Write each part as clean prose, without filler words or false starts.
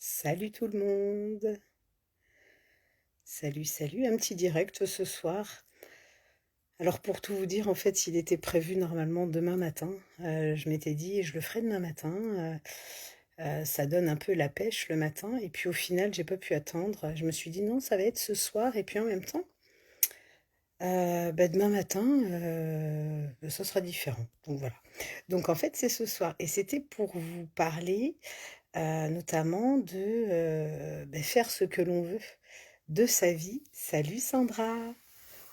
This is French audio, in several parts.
Salut tout le monde. Salut, salut, un petit direct ce soir. Alors pour tout vous dire, en fait, il était prévu normalement demain matin. Je m'étais dit, je le ferai demain matin. Ça donne un peu la pêche le matin. Et puis au final, j'ai pas pu attendre. Je me suis dit non, ça va être ce soir. Et puis en même temps, demain matin, ça sera différent. Donc voilà. Donc en fait, c'est ce soir. Et c'était pour vous parler notamment de faire ce que l'on veut de sa vie. Salut Sandra.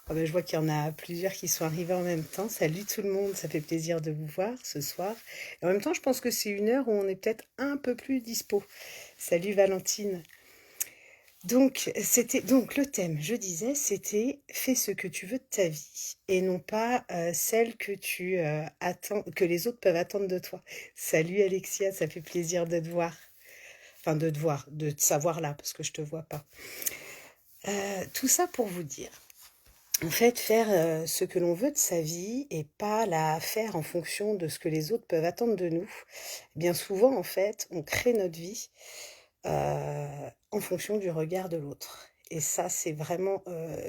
Ah ben, je vois qu'il y en a plusieurs qui sont arrivés en même temps. Salut tout le monde, ça fait plaisir de vous voir ce soir. Et en même temps, je pense que c'est une heure où on est peut-être un peu plus dispo. Salut Valentine. Donc le thème, je disais, c'était fais ce que tu veux de ta vie et non pas celle que tu attends, que les autres peuvent attendre de toi. Salut Alexia, ça fait plaisir de te voir. Enfin, de te voir, de te savoir là, parce que je te vois pas. Tout ça pour vous dire. En fait, faire ce que l'on veut de sa vie et pas la faire en fonction de ce que les autres peuvent attendre de nous. Bien souvent, en fait, on crée notre vie en fonction du regard de l'autre. Et ça, c'est vraiment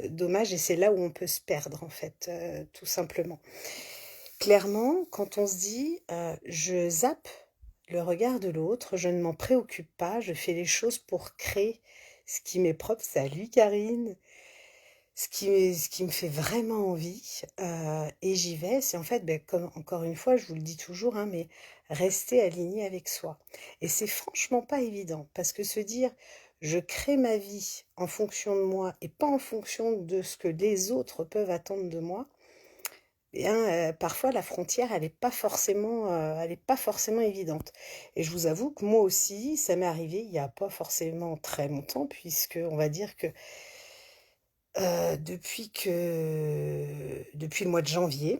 dommage et c'est là où on peut se perdre, en fait, tout simplement. Clairement, quand on se dit je zappe le regard de l'autre, je ne m'en préoccupe pas, je fais les choses pour créer ce qui m'est propre. Salut Karine! Ce qui me fait vraiment envie, et j'y vais, c'est en fait, comme encore une fois, je vous le dis toujours, hein, mais rester aligné avec soi. Et c'est franchement pas évident, parce que se dire: «Je crée ma vie en fonction de moi et pas en fonction de ce que les autres peuvent attendre de moi», parfois la frontière, elle est pas forcément évidente. Et je vous avoue que moi aussi, ça m'est arrivé il y a pas forcément très longtemps, puisque on va dire que depuis le mois de janvier,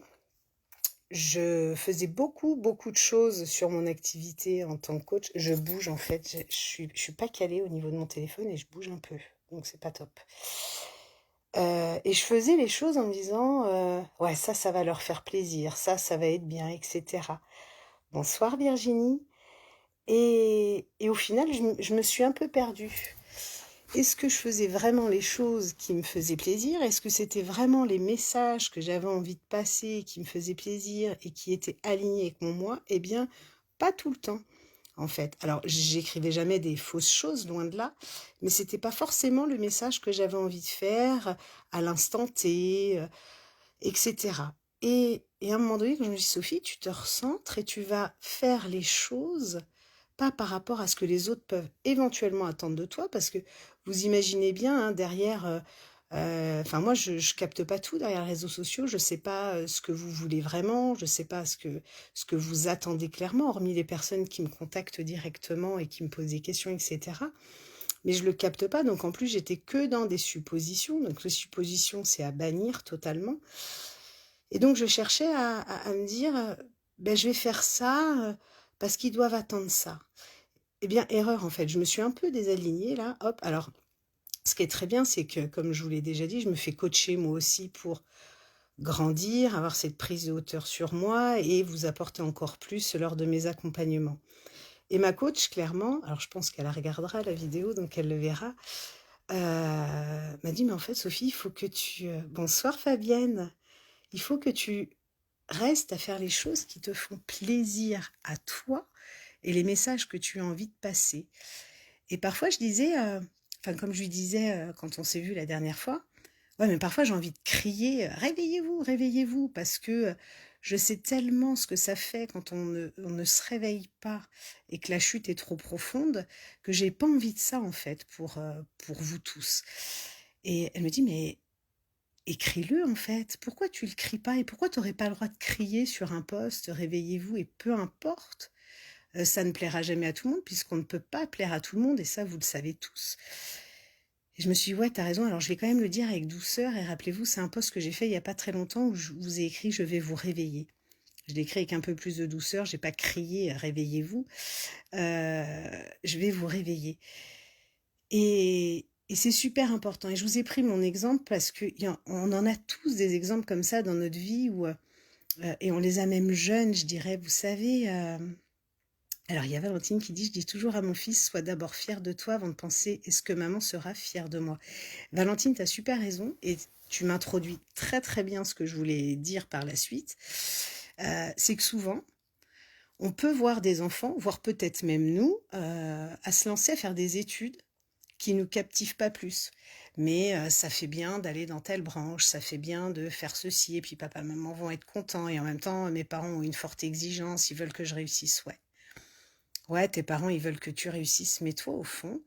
je faisais beaucoup, beaucoup de choses sur mon activité en tant que coach. Je bouge en fait, je suis pas calée au niveau de mon téléphone et je bouge un peu, donc c'est pas top. Et je faisais les choses en me disant, «Ouais, ça va leur faire plaisir, ça va être bien» et cetera. Bonsoir Virginie. Et au final, je me suis un peu perdue. Est-ce que je faisais vraiment les choses qui me faisaient plaisir? Est-ce que c'était vraiment les messages que j'avais envie de passer qui me faisaient plaisir et qui étaient alignés avec mon moi? Eh bien, pas tout le temps, en fait. Alors, j'écrivais jamais des fausses choses, loin de là, mais c'était pas forcément le message que j'avais envie de faire à l'instant T, etc. Et à un moment donné, quand je me dis, Sophie, tu te recentres et tu vas faire les choses pas par rapport à ce que les autres peuvent éventuellement attendre de toi, parce que vous imaginez bien, hein, derrière, enfin moi je capte pas tout derrière les réseaux sociaux, je sais pas ce que vous voulez vraiment, je sais pas ce que vous attendez clairement, hormis les personnes qui me contactent directement et qui me posent des questions, etc. Mais je le capte pas, donc en plus j'étais que dans des suppositions, donc les suppositions c'est à bannir totalement. Et donc je cherchais à me dire, je vais faire ça parce qu'ils doivent attendre ça. Eh bien, erreur en fait. Je me suis un peu désalignée là. Hop. Alors, ce qui est très bien, c'est que, comme je vous l'ai déjà dit, je me fais coacher moi aussi pour grandir, avoir cette prise de hauteur sur moi et vous apporter encore plus lors de mes accompagnements. Et ma coach, clairement, alors je pense qu'elle regardera la vidéo, donc elle le verra, m'a dit, mais en fait, Sophie, il faut que tu... Bonsoir Fabienne, il faut que tu restes à faire les choses qui te font plaisir à toi et les messages que tu as envie de passer. Et parfois, je disais, enfin, comme je lui disais quand on s'est vu la dernière fois, ouais, mais parfois j'ai envie de crier, réveillez-vous, réveillez-vous, parce que je sais tellement ce que ça fait quand on ne se réveille pas et que la chute est trop profonde, que j'ai pas envie de ça, en fait, pour vous tous. Et elle me dit, mais écris-le, en fait. Pourquoi tu le cries pas? Et pourquoi tu n'aurais pas le droit de crier sur un poste, réveillez-vous, et peu importe, ça ne plaira jamais à tout le monde puisqu'on ne peut pas plaire à tout le monde et ça, vous le savez tous. Et je me suis dit, ouais, t'as raison, alors je vais quand même le dire avec douceur et rappelez-vous, c'est un post que j'ai fait il n'y a pas très longtemps où je vous ai écrit «Je vais vous réveiller». Je l'ai écrit avec un peu plus de douceur, j'ai pas crié «Réveillez-vous», je vais vous réveiller. Et c'est super important. Et je vous ai pris mon exemple parce qu'on en a tous des exemples comme ça dans notre vie où, et on les a même jeunes, je dirais, vous savez... Alors, il y a Valentine qui dit: «Je dis toujours à mon fils: "Sois d'abord fier de toi avant de penser: "Est-ce que maman sera fière de moi?"» Valentine, tu as super raison et tu m'introduis très, très bien ce que je voulais dire par la suite. C'est que souvent, on peut voir des enfants, voire peut-être même nous, à se lancer à faire des études qui nous captivent pas plus. Mais, ça fait bien d'aller dans telle branche, ça fait bien de faire ceci et puis papa, maman vont être contents et en même temps, mes parents ont une forte exigence, ils veulent que je réussisse. Ouais. Ouais, tes parents, ils veulent que tu réussisses, mais toi, au fond,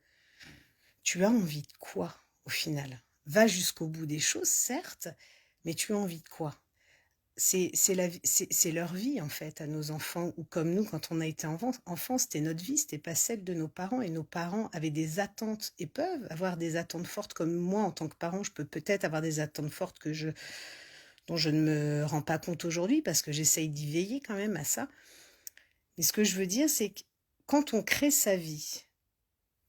tu as envie de quoi, au final? Va jusqu'au bout des choses, certes, mais tu as envie de quoi? C'est la vie c'est leur vie, en fait, à nos enfants ou comme nous, quand on a été enfant, c'était notre vie, c'était pas celle de nos parents et nos parents avaient des attentes et peuvent avoir des attentes fortes comme moi, en tant que parent, je peux peut-être avoir des attentes fortes dont je ne me rends pas compte aujourd'hui parce que j'essaye d'y veiller quand même à ça. Mais ce que je veux dire, c'est que quand on crée sa vie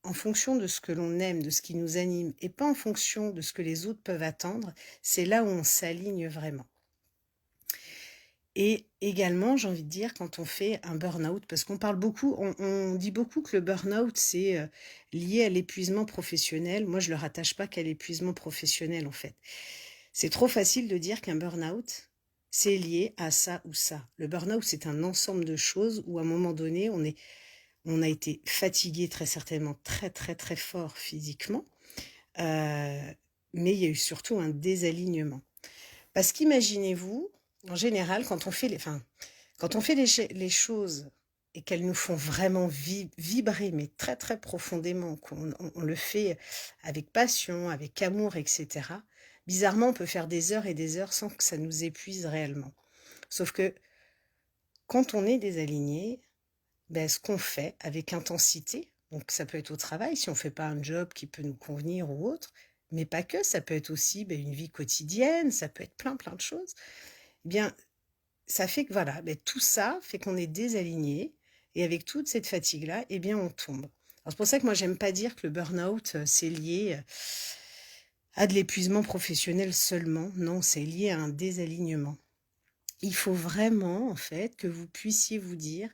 en fonction de ce que l'on aime, de ce qui nous anime et pas en fonction de ce que les autres peuvent attendre, c'est là où on s'aligne vraiment. Et également, j'ai envie de dire, quand on fait un burn-out, parce qu'on parle beaucoup, on dit beaucoup que le burn-out, c'est lié à l'épuisement professionnel. Moi, je le rattache pas qu'à l'épuisement professionnel, en fait. C'est trop facile de dire qu'un burn-out, c'est lié à ça ou ça. Le burn-out, c'est un ensemble de choses où, à un moment donné, on a été fatigué très certainement très, très, très fort physiquement, mais il y a eu surtout un désalignement. Parce qu'imaginez-vous, en général, quand on fait les choses et qu'elles nous font vraiment vibrer, mais très, très profondément, qu'on le fait avec passion, avec amour, etc., bizarrement, on peut faire des heures et des heures sans que ça nous épuise réellement. Sauf que quand on est désaligné, ben, ce qu'on fait avec intensité, donc ça peut être au travail, si on ne fait pas un job qui peut nous convenir ou autre, mais pas que, ça peut être aussi ben, une vie quotidienne, ça peut être plein, plein de choses. Eh bien, ça fait que voilà, ben, tout ça fait qu'on est désaligné et avec toute cette fatigue-là, eh bien, on tombe. Alors, c'est pour ça que moi, j'aime pas dire que le burn-out, c'est lié à de l'épuisement professionnel seulement. Non, c'est lié à un désalignement. Il faut vraiment, en fait, que vous puissiez vous dire,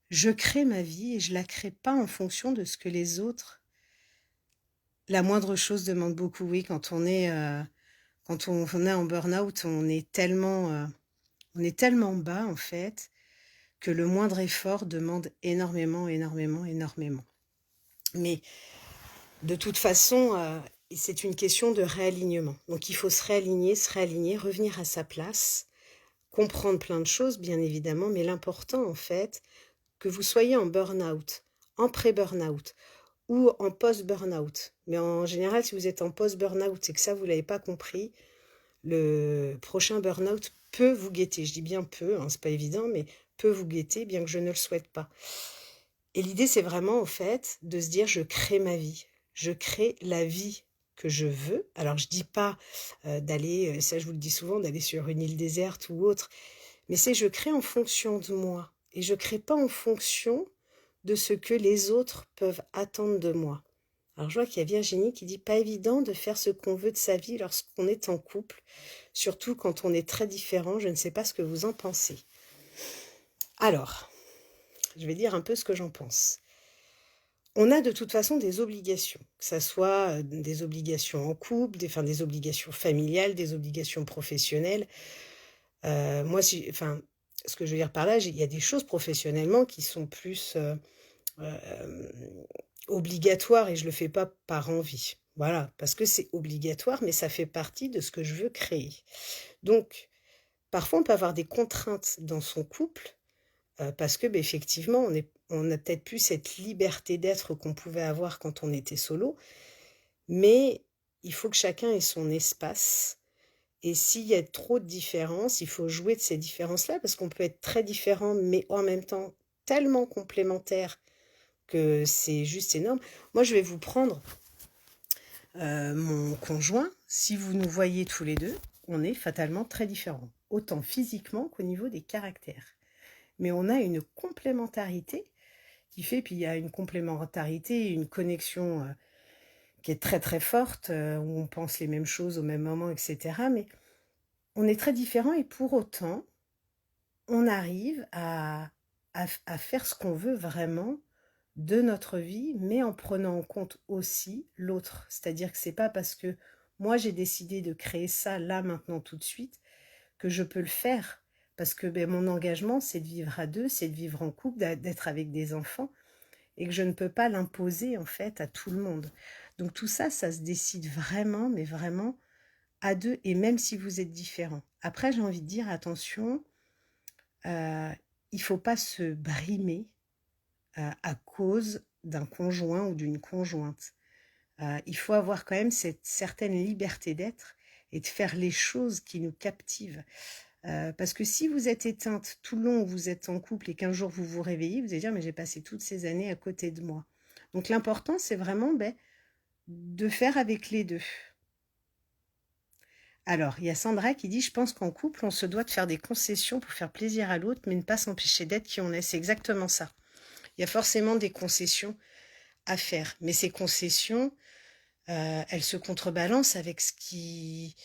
je crée ma vie et je la crée pas en fonction de ce que les autres. La moindre chose demande beaucoup, oui, quand on est en burn-out, on est tellement bas, en fait, que le moindre effort demande énormément, énormément, énormément. Mais de toute façon, c'est une question de réalignement. Donc il faut se réaligner, revenir à sa place, comprendre plein de choses, bien évidemment, mais l'important, en fait, que vous soyez en burn-out, en pré-burn-out ou en post-burn-out. Mais en général, si vous êtes en post-burn-out et que ça, vous ne l'avez pas compris, le prochain burn-out peut vous guetter. Je dis bien peut, hein, c'est pas évident, mais peut vous guetter, bien que je ne le souhaite pas. Et l'idée, c'est vraiment, en fait, de se dire, je crée ma vie. Je crée la vie que je veux. Alors, je dis pas d'aller, ça je vous le dis souvent, d'aller sur une île déserte ou autre, mais c'est je crée en fonction de moi. Et je crée pas en fonction de ce que les autres peuvent attendre de moi. Alors, je vois qu'il y a Virginie qui dit, pas évident de faire ce qu'on veut de sa vie lorsqu'on est en couple, surtout quand on est très différent. Je ne sais pas ce que vous en pensez. Alors, je vais dire un peu ce que j'en pense. On a de toute façon des obligations, que ça soit des obligations en couple, des obligations familiales, des obligations professionnelles. Moi, ce que je veux dire par là, il y a des choses professionnellement qui sont plus euh, obligatoires et je le fais pas par envie. Voilà, parce que c'est obligatoire, mais ça fait partie de ce que je veux créer. Donc, parfois, on peut avoir des contraintes dans son couple parce que, effectivement, on a peut-être plus cette liberté d'être qu'on pouvait avoir quand on était solo, mais il faut que chacun ait son espace. Et s'il y a trop de différences, il faut jouer de ces différences-là, parce qu'on peut être très différent, mais en même temps tellement complémentaires que c'est juste énorme. Moi, je vais vous prendre mon conjoint. Si vous nous voyez tous les deux, on est fatalement très différents, autant physiquement qu'au niveau des caractères. Mais on a une complémentarité qui fait, puis il y a une complémentarité, une connexion qui est très très forte, où on pense les mêmes choses au même moment, etc. Mais on est très différents et pour autant, on arrive à à faire ce qu'on veut vraiment de notre vie, mais en prenant en compte aussi l'autre. C'est-à-dire que c'est pas parce que moi j'ai décidé de créer ça là, maintenant, tout de suite, que je peux le faire. Parce que ben, mon engagement, c'est de vivre à deux, c'est de vivre en couple, d'être avec des enfants, et que je ne peux pas l'imposer en fait à tout le monde. Donc tout ça, ça se décide vraiment, mais vraiment à deux, et même si vous êtes différents. Après, j'ai envie de dire, attention, il ne faut pas se brimer à cause d'un conjoint ou d'une conjointe. Il faut avoir quand même cette certaine liberté d'être et de faire les choses qui nous captivent. Parce que si vous êtes éteinte tout le long où vous êtes en couple et qu'un jour vous vous réveillez, vous allez dire mais j'ai passé toutes ces années à côté de moi. Donc l'important c'est vraiment de faire avec les deux. Alors, il y a Sandra qui dit, je pense qu'en couple, on se doit de faire des concessions pour faire plaisir à l'autre, mais ne pas s'empêcher d'être qui on est. C'est exactement ça. Il y a forcément des concessions à faire, mais ces concessions, elles se contrebalancent avec ce qui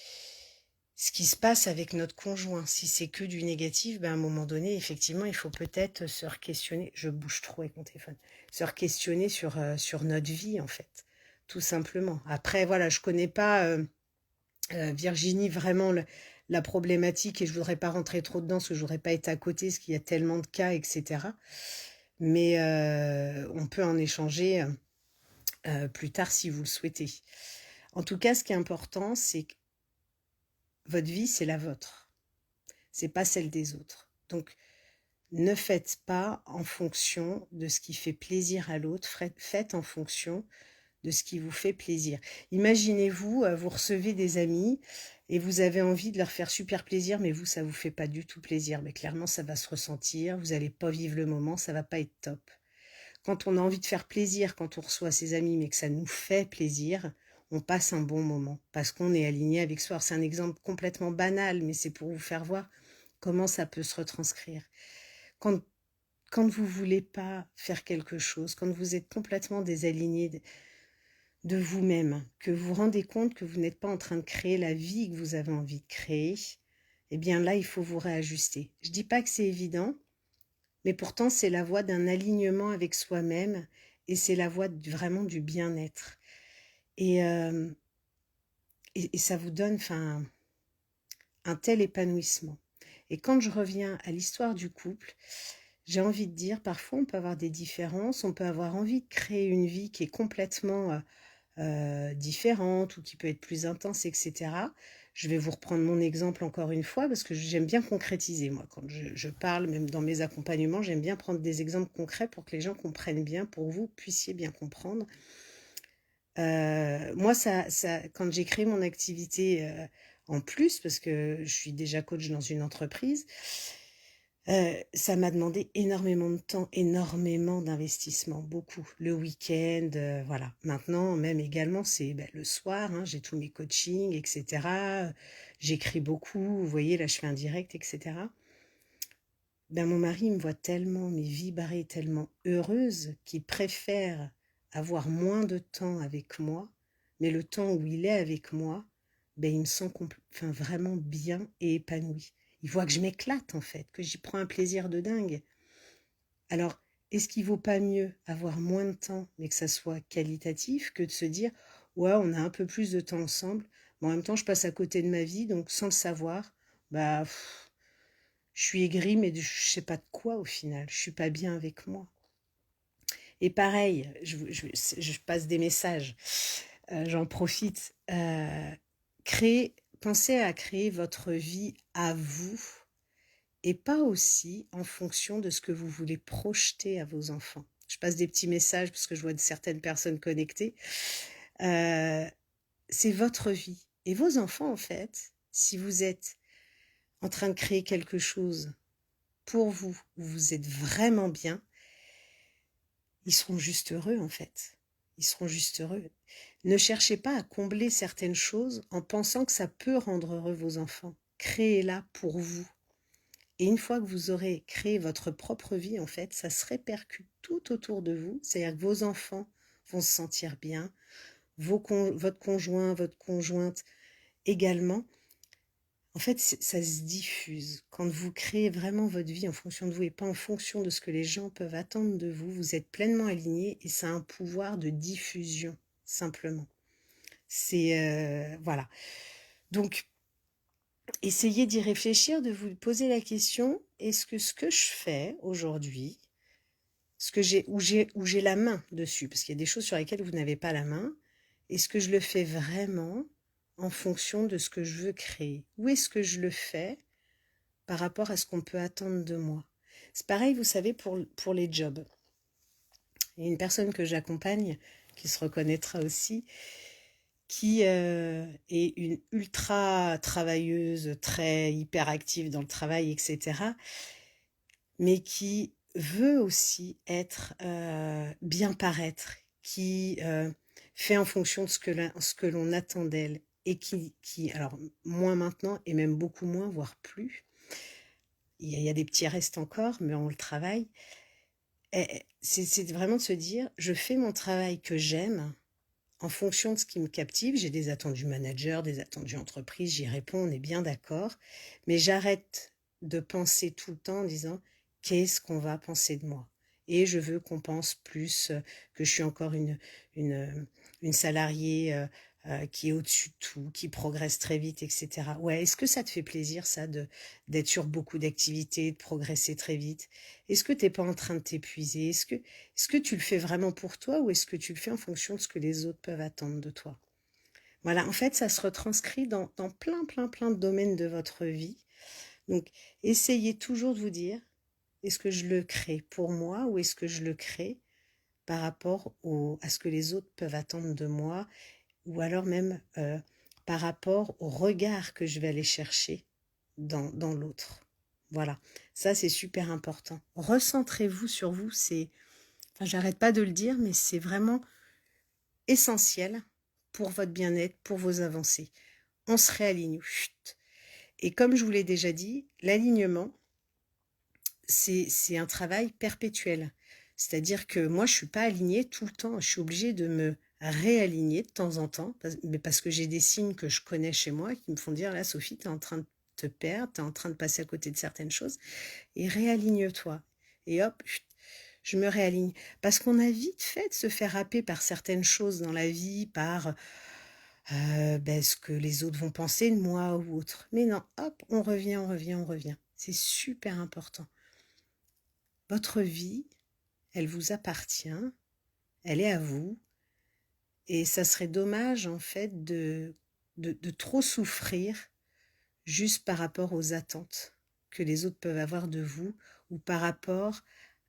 se passe avec notre conjoint. Si c'est que du négatif, ben à un moment donné, effectivement, il faut peut-être se re-questionner. Je bouge trop avec mon téléphone. Se re-questionner sur notre vie, en fait, tout simplement. Après, voilà, je connais pas... Virginie, vraiment la problématique, et je voudrais pas rentrer trop dedans parce que je voudrais pas être à côté, parce qu'il y a tellement de cas, etc. Mais on peut en échanger plus tard si vous le souhaitez. En tout cas, ce qui est important, c'est que votre vie, c'est la vôtre. C'est pas celle des autres. Donc, ne faites pas en fonction de ce qui fait plaisir à l'autre, faites en fonction de ce qui vous fait plaisir. Imaginez-vous, vous recevez des amis et vous avez envie de leur faire super plaisir, mais vous, ça vous fait pas du tout plaisir. Mais clairement, ça va se ressentir, vous n'allez pas vivre le moment, ça va pas être top. Quand on a envie de faire plaisir, quand on reçoit ses amis, mais que ça nous fait plaisir, on passe un bon moment parce qu'on est aligné avec soi. C'est un exemple complètement banal, mais c'est pour vous faire voir comment ça peut se retranscrire. Quand, quand vous voulez pas faire quelque chose, quand vous êtes complètement désaligné de vous-même, que vous vous rendez compte que vous n'êtes pas en train de créer la vie que vous avez envie de créer, eh bien là, il faut vous réajuster. Je ne dis pas que c'est évident, mais pourtant, c'est la voie d'un alignement avec soi-même et c'est la voie vraiment du bien-être. Et, et ça vous donne un tel épanouissement. Et quand je reviens à l'histoire du couple, j'ai envie de dire, parfois on peut avoir des différences, on peut avoir envie de créer une vie qui est complètement différente ou qui peut être plus intense, etc. Je vais vous reprendre mon exemple encore une fois parce que j'aime bien concrétiser. Moi, quand je parle, même dans mes accompagnements, j'aime bien prendre des exemples concrets pour que les gens comprennent bien, pour que vous puissiez bien comprendre. Moi, quand j'ai créé mon activité en plus, parce que je suis déjà coach dans une entreprise, ça m'a demandé énormément de temps, énormément d'investissement, beaucoup. Le week-end, voilà. Maintenant, même également, c'est le soir, hein, j'ai tous mes coachings, etc. J'écris beaucoup, vous voyez, là, je fais un direct, etc. Mon mari me voit tellement, mais vibrer, tellement heureuse, qu'il préfère avoir moins de temps avec moi, mais le temps où il est avec moi, il me sent vraiment bien et épanoui. Il voit que je m'éclate en fait, que j'y prends un plaisir de dingue. Alors, est-ce qu'il vaut pas mieux avoir moins de temps, mais que ça soit qualitatif, que de se dire, ouais, on a un peu plus de temps ensemble, mais en même temps, je passe à côté de ma vie, donc sans le savoir, je suis aigrie, mais je sais pas de quoi au final. Je suis pas bien avec moi. Et pareil, je passe des messages, j'en profite. Pensez à créer votre vie à vous et pas aussi en fonction de ce que vous voulez projeter à vos enfants. Je passe des petits messages parce que je vois de certaines personnes connectées. C'est votre vie. Et vos enfants, en fait, si vous êtes en train de créer quelque chose pour vous, où vous êtes vraiment bien, ils seront juste heureux, en fait. Ils seront juste heureux. Ne cherchez pas à combler certaines choses en pensant que ça peut rendre heureux vos enfants. Créez-la pour vous. Et une fois que vous aurez créé votre propre vie, en fait, ça se répercute tout autour de vous. C'est-à-dire que vos enfants vont se sentir bien, votre conjoint, votre conjointe également. En fait, ça se diffuse. Quand vous créez vraiment votre vie en fonction de vous et pas en fonction de ce que les gens peuvent attendre de vous, vous êtes pleinement aligné et ça a un pouvoir de diffusion, simplement. Voilà. Donc, essayez d'y réfléchir, de vous poser la question, est-ce que ce que je fais aujourd'hui, où j'ai la main dessus, parce qu'il y a des choses sur lesquelles vous n'avez pas la main, est-ce que je le fais vraiment en fonction de ce que je veux créer? Ou est-ce que je le fais par rapport à ce qu'on peut attendre de moi? C'est pareil, vous savez, pour les jobs. Il y a une personne que j'accompagne, qui se reconnaîtra aussi, qui est une ultra travailleuse, très hyperactive dans le travail, etc., mais qui veut aussi être bien paraître, qui fait en fonction de ce que l'on attend d'elle, et alors moins maintenant, et même beaucoup moins, voire plus. Il y a des petits restes encore, mais on le travaille. C'est vraiment de se dire, je fais mon travail que j'aime, en fonction de ce qui me captive. J'ai des attendus managers, des attendus entreprises, j'y réponds, on est bien d'accord. Mais j'arrête de penser tout le temps en disant qu'est-ce qu'on va penser de moi. Et je veux qu'on pense plus que je suis encore une salariée qui est au-dessus de tout, qui progresse très vite, etc. Ouais, est-ce que ça te fait plaisir, ça, d'être sur beaucoup d'activités, de progresser très vite? Est-ce que t'es pas en train de t'épuiser? Est-ce que tu le fais vraiment pour toi ou est-ce que tu le fais en fonction de ce que les autres peuvent attendre de toi? Voilà, en fait, ça se retranscrit dans plein, plein, plein de domaines de votre vie. Donc, essayez toujours de vous dire, est-ce que je le crée pour moi ou est-ce que je le crée par rapport à ce que les autres peuvent attendre de moi, ou alors même par rapport au regard que je vais aller chercher dans l'autre. Voilà, ça c'est super important. Recentrez-vous sur vous, j'arrête pas de le dire, mais c'est vraiment essentiel pour votre bien-être, pour vos avancées. On se réaligne. Chut. Et comme je vous l'ai déjà dit, l'alignement, c'est un travail perpétuel. C'est-à-dire que moi, je suis pas alignée tout le temps. Je suis obligée de me réaligner de temps en temps, mais parce que j'ai des signes que je connais chez moi qui me font dire, là, Sophie, tu es en train de te perdre, tu es en train de passer à côté de certaines choses, et réaligne-toi. Et hop, je me réaligne. Parce qu'on a vite fait de se faire happer par certaines choses dans la vie, par ce que les autres vont penser de moi ou autre. Mais non, hop, on revient, on revient, on revient. C'est super important. Votre vie, elle vous appartient, elle est à vous, et ça serait dommage en fait de trop souffrir juste par rapport aux attentes que les autres peuvent avoir de vous, ou par rapport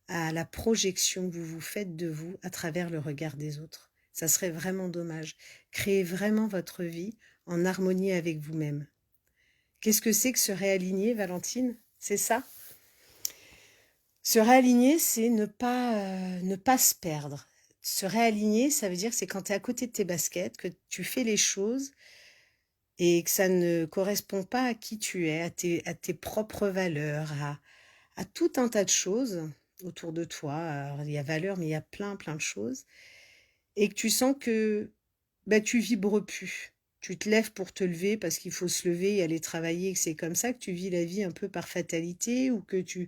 à la projection que vous vous faites de vous à travers le regard des autres. Ça serait vraiment dommage. Créez vraiment votre vie en harmonie avec vous-même. Qu'est-ce que c'est que se réaligner, Valentine? C'est ça? Se réaligner, c'est ne pas se perdre. Se réaligner, ça veut dire que c'est quand tu es à côté de tes baskets, que tu fais les choses et que ça ne correspond pas à qui tu es, à tes propres valeurs, à tout un tas de choses autour de toi. Alors, il y a valeurs, mais il y a plein, plein de choses. Et que tu sens que tu vibres plus. Tu te lèves pour te lever parce qu'il faut se lever et aller travailler, et que c'est comme ça que tu vis la vie un peu par fatalité, ou que tu...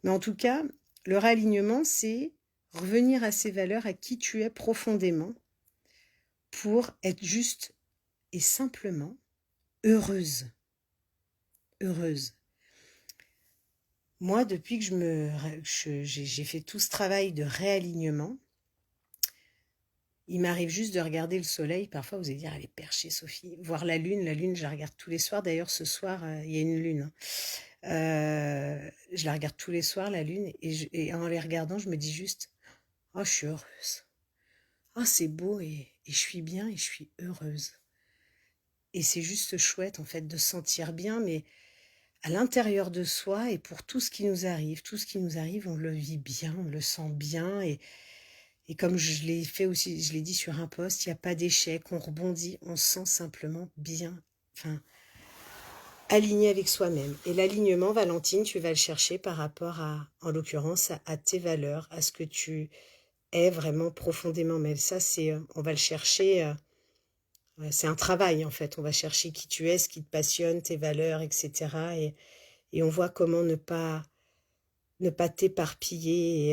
Mais en tout cas, le réalignement, c'est revenir à ces valeurs, à qui tu es profondément, pour être juste et simplement heureuse. Heureuse. Moi, depuis que j'ai fait tout ce travail de réalignement, il m'arrive juste de regarder le soleil. Parfois, vous allez dire, elle est perchée, Sophie. Voir la lune, je la regarde tous les soirs. D'ailleurs, ce soir, il y a une lune. Je la regarde tous les soirs, la lune, et en les regardant, je me dis juste, oh, je suis heureuse. Oh, c'est beau, et je suis bien, et je suis heureuse. Et c'est juste chouette, en fait, de se sentir bien, mais à l'intérieur de soi, et pour tout ce qui nous arrive. Tout ce qui nous arrive, on le vit bien, on le sent bien, et comme je l'ai fait aussi, je l'ai dit sur un post, il n'y a pas d'échec, on rebondit, on se sent simplement bien, enfin, aligné avec soi-même. Et l'alignement, Valentine, tu vas le chercher par rapport en l'occurrence, à tes valeurs, à ce que tu es vraiment profondément. Mais ça, on va le chercher C'est un travail en fait. On va chercher qui tu es, ce qui te passionne, tes valeurs, etc. Et on voit comment ne pas t'éparpiller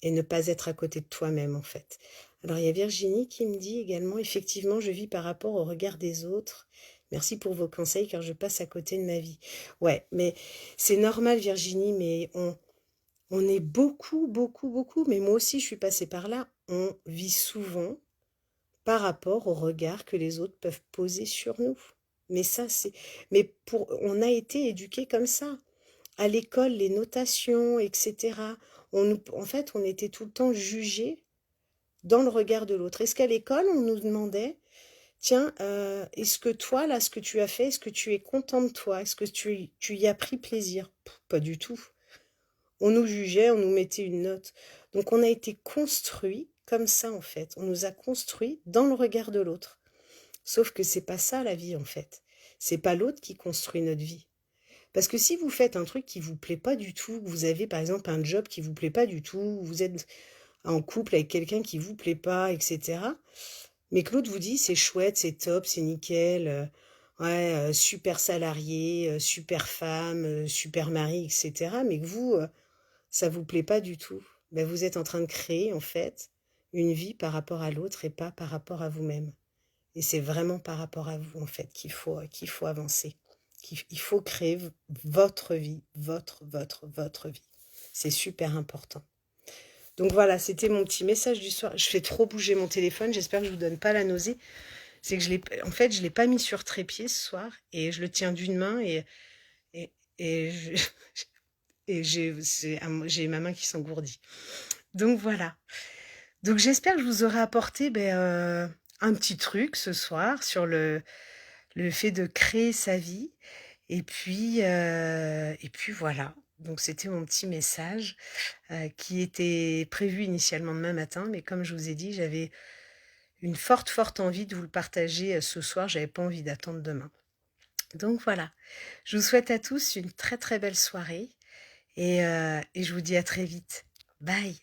et ne pas être à côté de toi-même en fait. Alors il y a Virginie qui me dit également, effectivement, je vis par rapport au regard des autres. Merci pour vos conseils car je passe à côté de ma vie. Ouais, mais c'est normal Virginie, mais on est beaucoup, beaucoup, beaucoup, mais moi aussi je suis passée par là. On vit souvent par rapport au regard que les autres peuvent poser sur nous. Mais ça, on a été éduqués comme ça. À l'école, les notations, etc. En fait, on était tout le temps jugés dans le regard de l'autre. Est-ce qu'à l'école, on nous demandait, tiens, est-ce que toi, là, ce que tu as fait, est-ce que tu es content de toi? Est-ce que tu y as pris plaisir? Pas du tout. On nous jugeait, on nous mettait une note. Donc on a été construit comme ça, en fait. On nous a construit dans le regard de l'autre. Sauf que c'est pas ça la vie, en fait. C'est pas l'autre qui construit notre vie. Parce que si vous faites un truc qui vous plaît pas du tout, que vous avez par exemple un job qui vous plaît pas du tout, vous êtes en couple avec quelqu'un qui vous plaît pas, etc. Mais que l'autre vous dit c'est chouette, c'est top, c'est nickel, ouais, super salarié, super femme, super mari, etc. Mais que vous, ça vous plaît pas du tout, ben vous êtes en train de créer en fait une vie par rapport à l'autre et pas par rapport à vous-même. Et c'est vraiment par rapport à vous en fait qu'il faut avancer. Il faut créer votre vie, votre vie. C'est super important. Donc voilà, c'était mon petit message du soir. Je fais trop bouger mon téléphone, j'espère que je vous donne pas la nausée. C'est que en fait, je l'ai pas mis sur trépied ce soir et je le tiens d'une main et, et j'ai ma main qui s'engourdit. Donc voilà. Donc j'espère que je vous aurai apporté un petit truc ce soir sur le fait de créer sa vie. Et puis voilà. Donc c'était mon petit message qui était prévu initialement demain matin, mais comme je vous ai dit, j'avais une forte, forte envie de vous le partager ce soir. J'avais pas envie d'attendre demain. Donc voilà. Je vous souhaite à tous une très, très belle soirée et je vous dis à très vite. Bye!